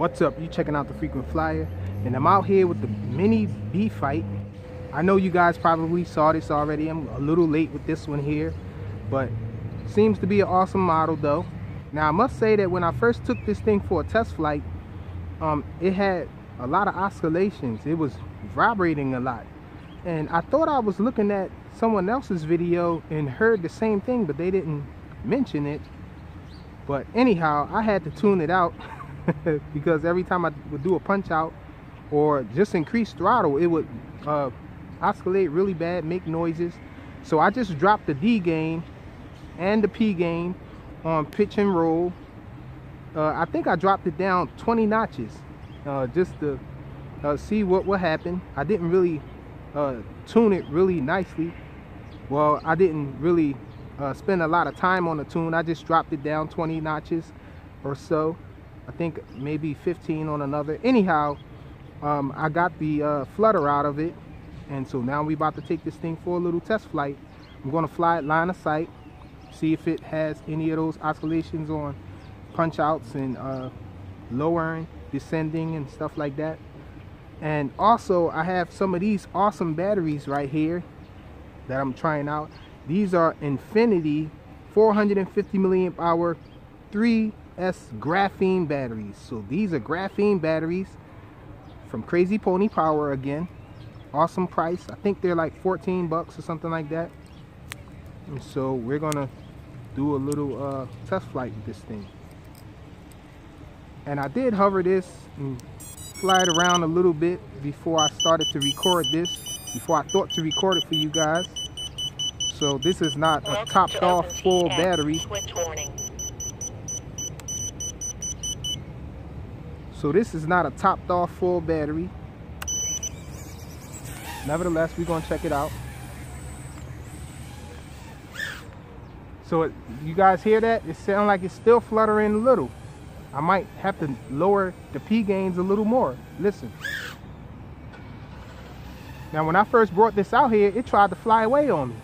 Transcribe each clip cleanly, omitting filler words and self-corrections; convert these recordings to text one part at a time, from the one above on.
What's up? You checking out the Frequent Flyer, and I'm out here with the Mini B Fight. I know you guys probably saw this already. I'm a little late with this one here, but seems to be an awesome model though. Now I must say that when I first took this thing for a test flight, it had a lot of oscillations. It was vibrating a lot, and I thought I was looking at someone else's video and heard the same thing, but they didn't mention it. But anyhow, I had to tune it out because every time I would do a punch out or just increase throttle, it would oscillate really bad, make noises. So I just dropped the D gain and the P gain on pitch and roll. I think I dropped it down 20 notches just to see what would happen. I didn't really tune it really nicely. Well, I didn't really spend a lot of time on the tune. I just dropped it down 20 notches or so. I think maybe 15 on another. Anyhow, I got the flutter out of it, and so now we're about to take this thing for a little test flight. I'm going to fly it line of sight, see if it has any of those oscillations on punch outs and lowering, descending and stuff like that. And also I have some of these awesome batteries right here that I'm trying out. These are Infinity 450 milliamp hour 3S graphene batteries. So these are graphene batteries from Crazy Pony Power again. Awesome price. I think they're like 14 bucks or something like that. And so we're gonna do a little test flight with this thing. And I did hover this and fly it around a little bit before I started to record this, before I thought to record it for you guys. So this is not a topped off full battery. So this is not a topped off full battery. Nevertheless, we're gonna check it out. So you guys hear that? It sounds like it's still fluttering a little. I might have to lower the P gains a little more. Listen. Now when I first brought this out here, it tried to fly away on me.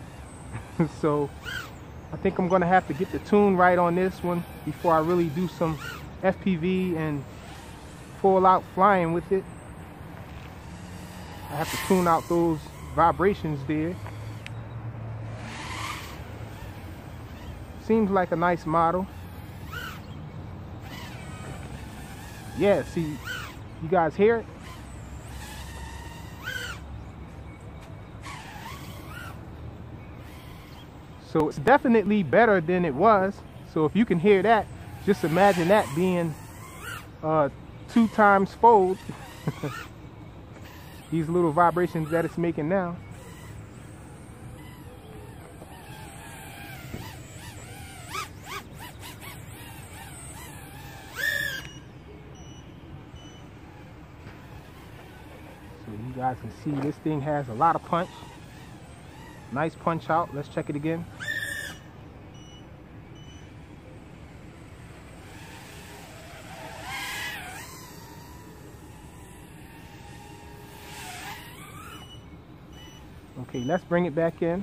So I think I'm gonna have to get the tune right on this one before I really do some FPV and full out flying with it. I have to tune out those vibrations there. Seems like a nice model. Yeah, see, you guys hear it? So it's definitely better than it was. So if you can hear that, just imagine that being 2 times fold. These little vibrations that it's making now. So you guys can see this thing has a lot of punch. Nice punch out. Let's check it again. Okay, let's bring it back in.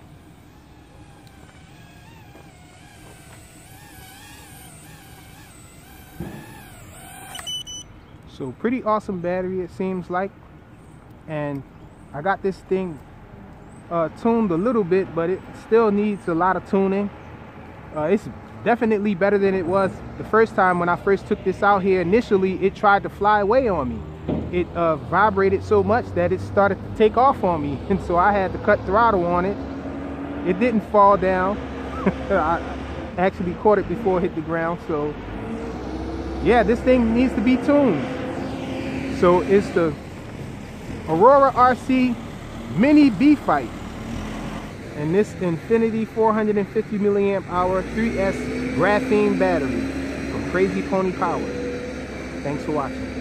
So pretty awesome battery it seems like. And I got this thing tuned a little bit, but it still needs a lot of tuning. It's definitely better than it was the first time when I first took this out here. Initially it tried to fly away on me. It vibrated so much that it started to take off on me, and so I had to cut throttle on it. It didn't fall down. I actually caught it before it hit the ground. So yeah, this thing needs to be tuned. So it's the Aurora RC Mini B Fight, and this Infinity 450 milliamp hour 3S graphene battery from Crazy Pony Power. Thanks for watching.